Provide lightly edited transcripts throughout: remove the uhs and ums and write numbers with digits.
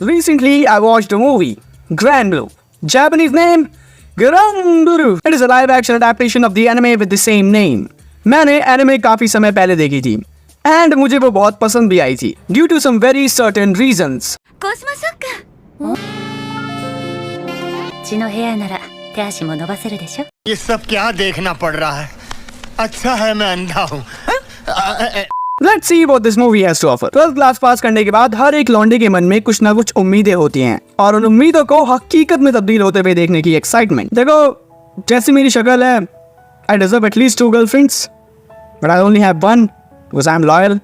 Recently, I watched a movie, Grand Blue. Japanese name, Granburu. It is a live-action adaptation of the anime with the same name. मैंने anime काफी समय पहले देखी थी, and मुझे वो बहुत पसंद भी आई थी, due to some very certain reasons. コスモショック血の部屋なら手足も伸ばせるでしょ ये सब क्या देखना पड़ रहा है अच्छा है मैं अंधा हूँ Let's see what this movie has to offer. 12th class pass करने के बाद हर एक लौंडे के मन में कुछ ना कुछ उम्मीदें होती हैं और उन उम्मीदों को हकीकत में तब्दील होते हुए देखने की एक्साइटमेंट। देखो जैसी मेरी शक्ल है, I deserve at least 2 girlfriends, but I only have 1 because I'm loyal.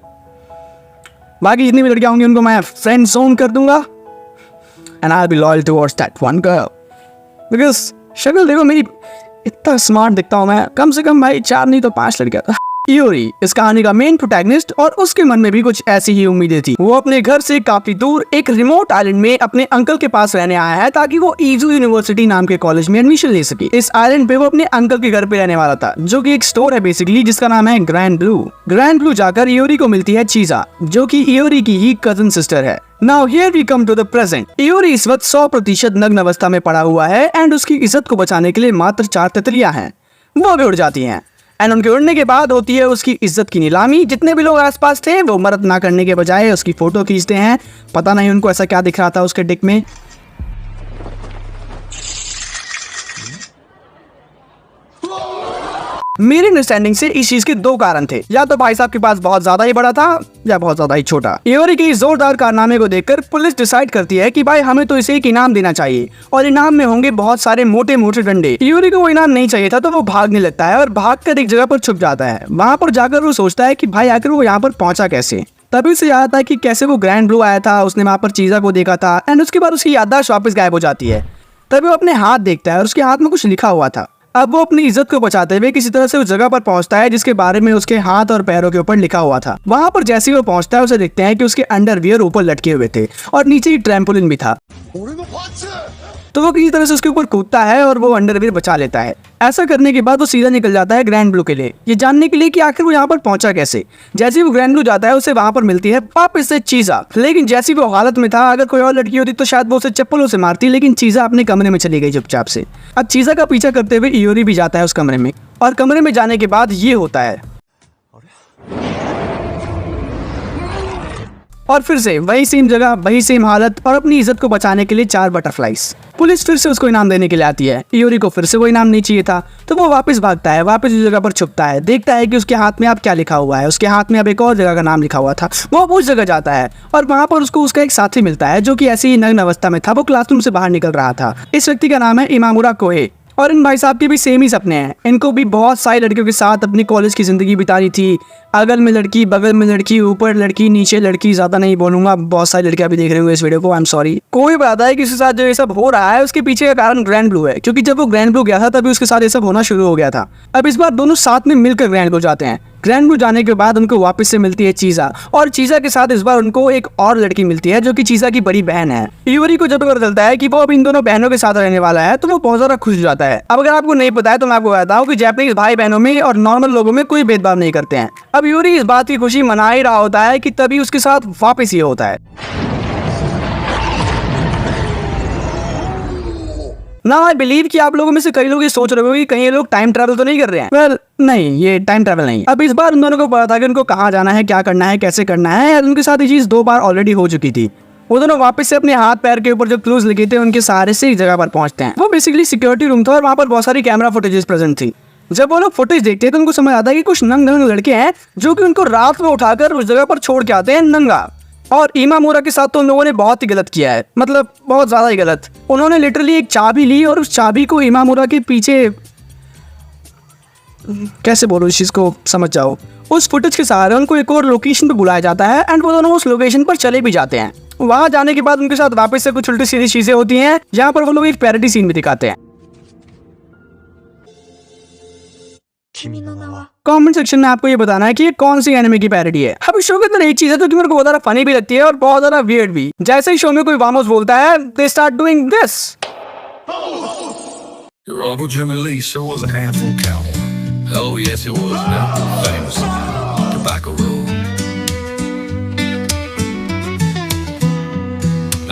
बाकी जितनी भी लड़कियां होंगी उनको मैं फ्रेंड जोन कर दूंगा and I'll be loyal towards that one girl because शक्ल देखो मेरी, इतना स्मार्ट दिखता हूँ मैं, कम से कम भाई 4 नहीं तो 5 लड़कियां। इयोरी इस कहानी का मेन प्रोटैगनिस्ट और उसके मन में भी कुछ ऐसी ही उम्मीदें थी। वो अपने घर से काफी दूर एक रिमोट आइलैंड में अपने अंकल के पास रहने आया है ताकि वो इजू यूनिवर्सिटी नाम के कॉलेज में एडमिशन ले सके। इस आइलैंड पे वो अपने अंकल के घर पे रहने वाला था, जो कि एक स्टोर है बेसिकली, जिसका नाम है ग्रैंड ब्लू। ग्रैंड ब्लू जाकर इयोरी को मिलती है चीजा, जो कि इयोरी की ही कजन सिस्टर है। Now here we come to the present. इयोरी इस वक्त 100% नग्न अवस्था में पड़ा हुआ है एंड उसकी इज्जत को बचाने के लिए मात्र 4 तितलियां हैं, वो भी उड़ जाती हैं एंड उनके उड़ने के बाद होती है उसकी इज्जत की नीलामी। जितने भी लोग आसपास थे वो मदद ना करने के बजाय उसकी फोटो खींचते हैं। पता नहीं उनको ऐसा क्या दिख रहा था उसके डिक में। मेरी अंडरस्टैंडिंग से इस चीज के 2 कारण थे, या तो भाई साहब के पास बहुत ज्यादा ही बड़ा था या बहुत ज्यादा ही छोटा। इयोरी के इस जोरदार कारनामे को देखकर पुलिस डिसाइड करती है कि भाई हमें तो इसे एक इनाम देना चाहिए और इनाम में होंगे बहुत सारे मोटे मोटे डंडे। इयोरी को वो इनाम नहीं चाहिए था तो वो भागने लगता है और भागकर एक जगह पर छुप जाता है। वहां पर जाकर वो सोचता है कि भाई आखिर वो यहाँ पर पहुंचा कैसे। तभी उसे याद आता है कि कैसे वो ग्रैंड ब्लू आया था, उसने वहां पर चीजा को देखा था एंड उसके बाद उसकी याददाश्त वापस गायब हो जाती है। तभी वो अपने हाथ देखता है और उसके हाथ में कुछ लिखा हुआ था। अब वो अपनी इज्जत को बचाते हुए किसी तरह से उस जगह पर पहुंचता है जिसके बारे में उसके हाथ और पैरों के ऊपर लिखा हुआ था। वहां पर जैसे ही वो पहुंचता है उसे देखते हैं कि उसके अंडरवियर ऊपर लटके हुए थे और नीचे ही ट्रैम्पोलिन भी था। तो वो किसी तरह से उसके ऊपर कूदता है और वो अंडरवियर बचा लेता है। ऐसा करने के बाद वो सीधा निकल जाता है ग्रैंड ब्लू के लिए, ये जानने के लिए कि आखिर वो यहाँ पर पहुंचा कैसे। जैसे ही वो ग्रैंड ब्लू जाता है उसे वहां पर मिलती है वापस से चीजा, लेकिन जैसी वो हालत में था, अगर कोई और लड़की होती तो शायद वो उसे चप्पलों से मारती, लेकिन चीजा अपने कमरे में चली गई चुपचाप से। अब चीजा का पीछा करते हुए इयोरी भी जाता है उस कमरे में और कमरे में जाने के बाद ये होता है और फिर से वही सेम जगह, वही सेम हालत और अपनी इज्जत को बचाने के लिए 4 बटरफ्लाइज। पुलिस फिर से उसको इनाम देने के लिए आती है। इयोरी को फिर से वो इनाम नहीं चाहिए था तो वो वापस भागता है, वापस उस जगह पर छुपता है, देखता है कि उसके हाथ में अब क्या लिखा हुआ है। उसके हाथ में अब एक और जगह का नाम लिखा हुआ था। वो उस जगह जाता है और वहां पर उसको उसका एक साथी मिलता है जो कि ऐसी ही नग्न अवस्था में था। वो क्लासरूम से बाहर निकल रहा था। इस व्यक्ति का नाम है इमामुरा कोहे और इन भाई साहब के भी सेम ही सपने हैं। इनको भी बहुत सारी लड़कियों के साथ अपनी कॉलेज की जिंदगी बितानी थी। अगल में लड़की, बगल में लड़की, ऊपर लड़की, नीचे लड़की, ज्यादा नहीं बोलूंगा, बहुत सारी लड़कियां भी देख रहे होंगे इस वीडियो को, आई एम सॉरी। कोई बताता है कि उसके साथ जो ये सब हो रहा है उसके पीछे का कारण ग्रैंड ब्लू है, क्योंकि जब वो ग्रैंड ब्लू गया था तभी उसके साथ ये सब होना शुरू हो गया था। अब इस बार दोनों साथ में मिलकर ग्रैंड ब्लू जाते हैं। ग्रैंड ब्लू जाने के बाद उनको वापस से मिलती है चीजा और चीजा के साथ इस बार उनको एक और लड़की मिलती है जो कि चीजा की बड़ी बहन है। इयोरी को जब पता चलता है कि वो अब इन दोनों बहनों के साथ रहने वाला है तो वो बहुत ज्यादा खुश हो जाता है। अब अगर आपको नहीं पता है तो मैं आपको बताता हूँ कि जापानीज भाई बहनों में और नॉर्मल लोगों में कोई भेदभाव नहीं करते हैं। अब इयोरी इस बात की खुशी मना ही रहा होता है कि तभी उसके साथ वापस ये होता है। ना आई बिलीव कि आप लोगों में से कई लोग ये सोच रहे हो कि कहीं ये लोग टाइम ट्रैवल तो नहीं कर रहे हैं। वेल नहीं, ये टाइम ट्रैवल नहीं। अब इस बार उन दोनों को पता था कि उनको कहाँ जाना है, क्या करना है, कैसे करना है। उनके साथ ये चीज 2 बार ऑलरेडी हो चुकी थी। वो दोनों वापस से अपने हाथ पैर के ऊपर जो क्लूज लिखे थे उनके सहारे से एक जगह पर पहुंचते हैं। वो बेसिकली सिक्योरिटी रूम था और वहाँ पर बहुत सारी कैमरा फुटेजेस प्रेजेंट थी। जब वो लोग फुटेज देखते हैं तो उनको समझ आता है कि कुछ नंग नंग लड़के हैं जो कि उनको रात में उठाकर उस जगह पर छोड़ के आते हैं नंगा। और इमामुरा के साथ तो उन लोगों ने बहुत ही गलत किया है, मतलब बहुत ज्यादा ही गलत। उन्होंने लिटरली एक चाबी ली और उस चाबी को इमामुरा के पीछे, कैसे बोलो इस चीज को समझ जाओ, उस फुटेज के सहारे उनको एक और लोकेशन पे बुलाया जाता है एंड वो दोनों उस लोकेशन पर चले भी जाते हैं। वहां जाने के बाद उनके साथ वापस से कुछ उल्टी सीधी चीजें होती हैं, जहां पर वो लोग एक पैरोडी सीन भी दिखाते हैं। कमेंट सेक्शन में आपको ये बताना है कि ये कौन सी एनिमे की पैरोडी है। अब इस शो के अंदर एक चीज है जो कि मेरे को बहुत ज्यादा फनी भी लगती है और बहुत ज्यादा वियर्ड भी। जैसे ही शो में कोई वामोस बोलता है, they start doing this. Your Uncle Jimmy Lee sure was a handful cowboy. Oh yes, it was now famous tobacco road.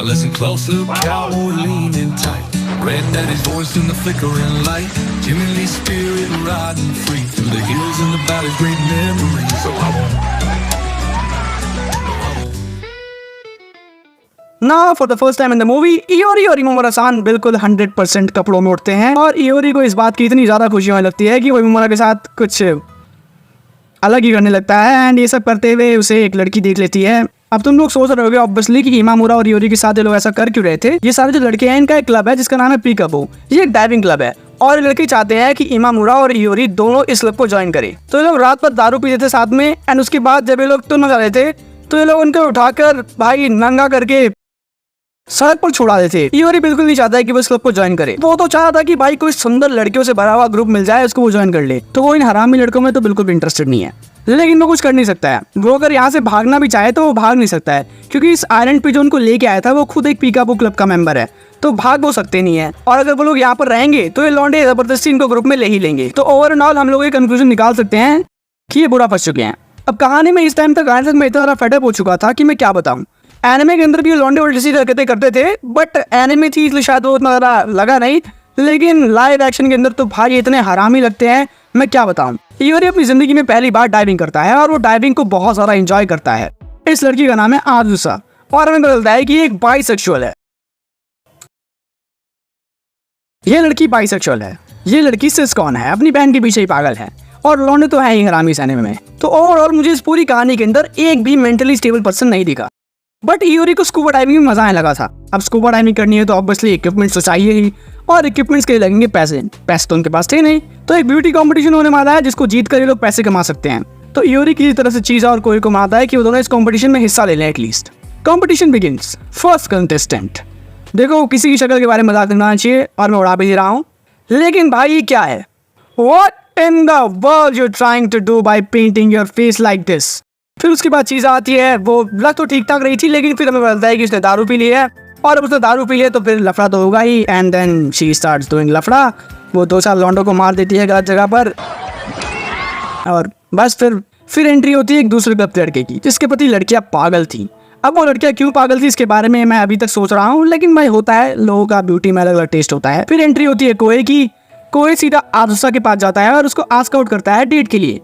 Now listen closer, cowboy leaning tight. Red Daddy's voice in the flickering light. Jimmy Lee's spirit riding free through the hills and the valleys, great memories. So I won't. Now for the first time in the movie, इयोरी और इमामुरा-सान बिल्कुल 100% कपड़ों में उठते हैं और इयोरी को इस बात की इतनी ज़्यादा खुशी होने लगती है कि वो इमामुरा के साथ कुछ अलग ही करने लगता है। एंड ये सब करते हुए उसे एक लड़की देख लेती है। अब तुम लोग सोच रहे होगे ऑब्वियसली कि इमामुरा और इयोरी के साथ ये लोग ऐसा कर क्यों रहे थे। ये सारे जो लड़के हैं इनका एक क्लब है जिसका नाम है पीकाबू। ये एक डाइविंग क्लब है और ये लड़के चाहते हैं कि इमामुरा और इयोरी दोनों इस क्लब को ज्वाइन करें। तो ये लोग रात भर दारू पीते थे साथ में एंड उसके बाद जब ये लोग तुम जा रहे थे तो ये लोग उनको उठाकर भाई नंगा करके सड़क पर छोड़ा देते। इयोरी बिल्कुल नहीं चाहता है कि वो इस क्लब को ज्वाइन करे। वो तो चाहता था कि भाई कोई सुंदर लड़कियों से भरा हुआ ग्रुप मिल जाए उसको वो ज्वाइन कर ले। तो वो इन हरामी लड़कों में तो बिल्कुल भी इंटरेस्टेड नहीं है। लेकिन वो कुछ कर नहीं सकता है। वो अगर यहाँ से भागना भी चाहे तो वो भाग नहीं सकता है क्योंकि इस आइलैंड पे जो उनको लेके आया था वो खुद एक पीकाबू क्लब का मेंबर है। तो भाग वो सकते नहीं है और अगर वो लोग यहाँ पर रहेंगे तो ये लौंडे जबरदस्ती इनको ग्रुप में ले ही लेंगे। तो ओवर एंड ऑल हम लोग ये कंक्लूजन निकाल सकते हैं कि ये बुरा फंस चुके हैं। अब कहानी में इस टाइम तक आने तक मैं इतना फेडअप हो चुका था कि मैं क्या बताऊं। एनिमे के अंदर भी लौंडे उल्टी सी हरकतें करते थे बट एनिमे थी इसलिए शायद वो उतना ज़्यादा लगा नहीं। लेकिन लाइव एक्शन के अंदर तो भाई इतने हरामी लगते हैं मैं क्या बताऊं। इयोरी अपनी जिंदगी में पहली बार डाइविंग करता है और वो डाइविंग को बहुत ज़्यादा एंजॉय करता है। इस लड़की का नाम है आजुसा और हमें पता है कि ये एक बाइसेक्सुअल है। ये लड़की बाइसेक्सुअल है। ये लड़की सिस्कॉन है, अपनी बहन के पीछे ही पागल है और लौंडे तो है ही हरामी इस एनिमे में। तो ओवरऑल मुझे इस पूरी कहानी के अंदर एक भी मेंटली स्टेबल पर्सन नहीं दिखा। बट इयोरी को स्कूबा डाइविंग में मजा आने लगा था। अब स्कूबा डाइविंग करनी है तो ऑब्वियसली इक्विपमेंट्स तो चाहिए ही और इक्विपमेंट्स के लिए लगेंगे पैसे। पैसे तो उनके पास थे नहीं। तो एक ब्यूटी कंपटीशन होने वाला है जिसको जीत कर ये लोग पैसे कमा सकते हैं। तो इयोरी किसी तरह से चीज़ और कोई को मानता है कि वो दोनों इस कंपटीशन में हिस्सा ले लें at least. Competition begins. First contestant. देखो किसी की शक्ल के बारे में मजाक नहीं बनाना चाहिए और मैं उड़ा भी दे रहा हूँ। लेकिन भाई ये क्या है? What in the world you're trying to do by painting your face like this? फिर उसके बाद चीज़ आती है। वो लग तो ठीक ठाक रही थी लेकिन फिर हमें पता है कि उसने दारू पी ली है और अब उसने दारू पी लिया तो फिर लफड़ा तो होगा ही। And then she starts doing लफड़ा। वो 2 साल लौंडों को मार देती है गलत जगह पर और बस फिर एंट्री होती है एक दूसरे क्लब लड़के की जिसके प्रति लड़कियां पागल थी। अब वो लड़कियां क्यों पागल थी इसके बारे में मैं अभी तक सोच रहा हूँ लेकिन भाई होता है लोगों का ब्यूटी में अलग अलग टेस्ट होता है। फिर एंट्री होती है कोए की। कोए सीधा आजुसा के पास जाता है और उसको आस्क आउट करता है डेट के लिए।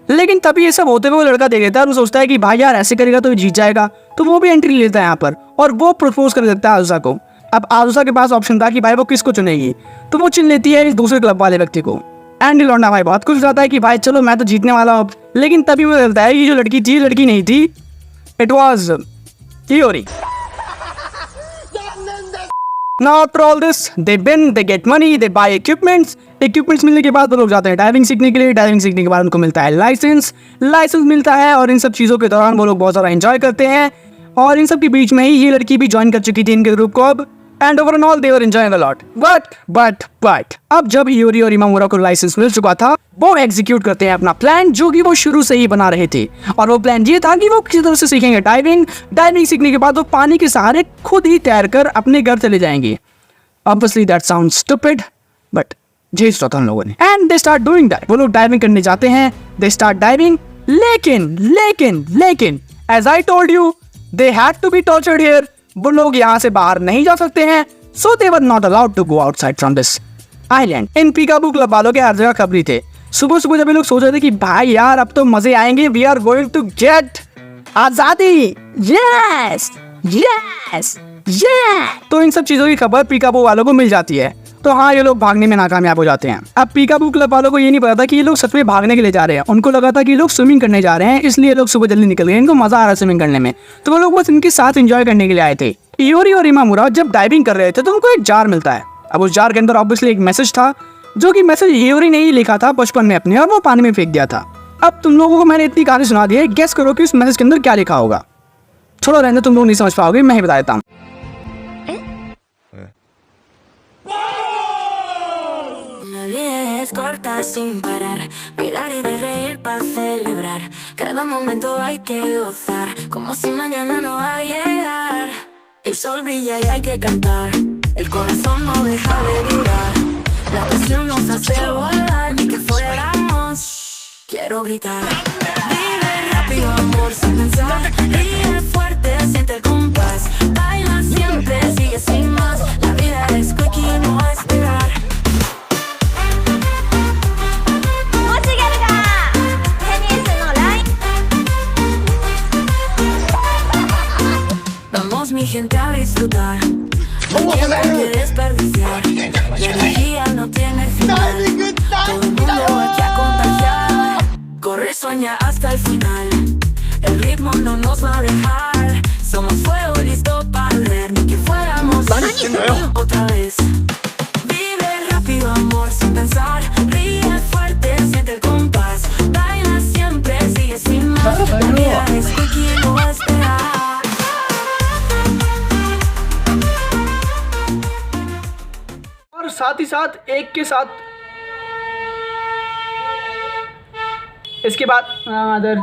लेकिन तभी ये सब होते हुए वो लड़का देख लेता है और वो सोचता है कि भाई यार ऐसे करेगा तो ये जीत जाएगा। तो वो भी एंट्री लेता है यहाँ पर और वो प्रपोज कर देता है आजुसा को। अब आजुसा के पास ऑप्शन था कि भाई वो किसको चुनेगी तो वो चुन लेती है इस दूसरे क्लब वाले व्यक्ति को। एंड लौंडा भाई बहुत खुश जाता है कि भाई चलो मैं तो जीतने वाला हूँ। लेकिन तभी मुझे लगता है कि जो लड़की थी लड़की नहीं थी, इट वॉज इयोरी। Now after all this, they win, they get money, they buy equipments. Equipments मिलने के बाद वो लोग जाते हैं डाइविंग सीखने के लिए। डाइविंग सीखने के बाद उनको मिलता है लाइसेंस मिलता है और इन सब चीज़ों के दौरान वो लोग बहुत ज़्यादा एंजॉय करते हैं। और इन सब के बीच में ही ये लड़की भी ज्वाइन कर चुकी थी इनके ग्रुप को अब। And over and all they were enjoying a lot. But अब जब इयोरी और इमामुरा को लाइसेंस मिल चुका था वो एग्जीक्यूट करते हैं अपना प्लान जो कि वो शुरू से ही बना रहे थे। और वो प्लान ये था कि वो किसी तरह से सीखेंगे डाइविंग सीखने के बाद वो पानी के सहारे खुद ही तैरकर अपने घर चले जाएंगे। Obviously that sounds stupid, but झेल सोचा उन लोगों ने। And they start doing that. वो लोग डाइविंग करने जाते हैं। They start diving. लेकिन as I told you, they had to be tortured here. वो लोग यहाँ से बाहर नहीं जा सकते हैं। So they were not allowed to go outside from this island. इन पीकाबू क्लब वालों के हर जगह खबरी थे। सुबह जब ये लोग सोच रहे थे कि भाई यार अब तो मजे आएंगे, we are going to get आजादी। Yes. तो इन सब चीजों की खबर पीकाबू वालों को मिल जाती है। तो हाँ ये लोग भागने में नाकामयाब हो जाते हैं। अब पीकाबू क्लब वालों को ये नहीं पता था कि ये लोग सच में भागने के लिए जा रहे हैं। उनको लगा था कि ये लोग स्विमिंग करने जा रहे हैं इसलिए ये लोग सुबह जल्दी निकल गए। इनको मजा आ रहा है स्विमिंग करने में तो वो लोग बस इनके साथ एंजॉय करने के लिए आए थे। इयोरी और इमामुरा जब डाइविंग कर रहे थे तो उनको एक जार मिलता है। अब उस जार के अंदर ऑब्वियसली एक मैसेज था जो कि मैसेज इयोरी ने ही लिखा था बचपन में अपने और वो पानी में फेंक दिया था। अब तुम लोगों को मैंने इतनी कहानी सुना दी है, गेस करो कि उस मैसेज के अंदर क्या लिखा होगा। छोड़ो रहने, तुम लोग नहीं समझ पाओगे, मैं ही बता देता हूँ। Corta sin parar, mirar y de reír para celebrar. Cada momento hay que gozar, como si mañana no va a llegar. El sol brilla y hay que cantar, el corazón no deja de vibrar. La pasión nos hace volar, ni que fuéramos, quiero gritar. Vive rápido amor sin pensar, ríe fuerte, siente el compás. Baila siempre, sigue sin más. La vida es quickie y no va a esperar. Vamos mi gente a disfrutar. No hay tiempo que desperdiciar. La energía no tiene final. Todo el mundo aquí a contagiar. Corre, sueña hasta el final. El ritmo no nos va a dejar. Somos fuego listo para arder. Ni que fuéramos otra vez. Vive rápido, amor, sin pensar. Ríe fuerte, siente el compás. Baila siempre, sigue sin más. La vida es quickie y no va a esperar. और साथ ही साथ एक के साथ इसके बाद other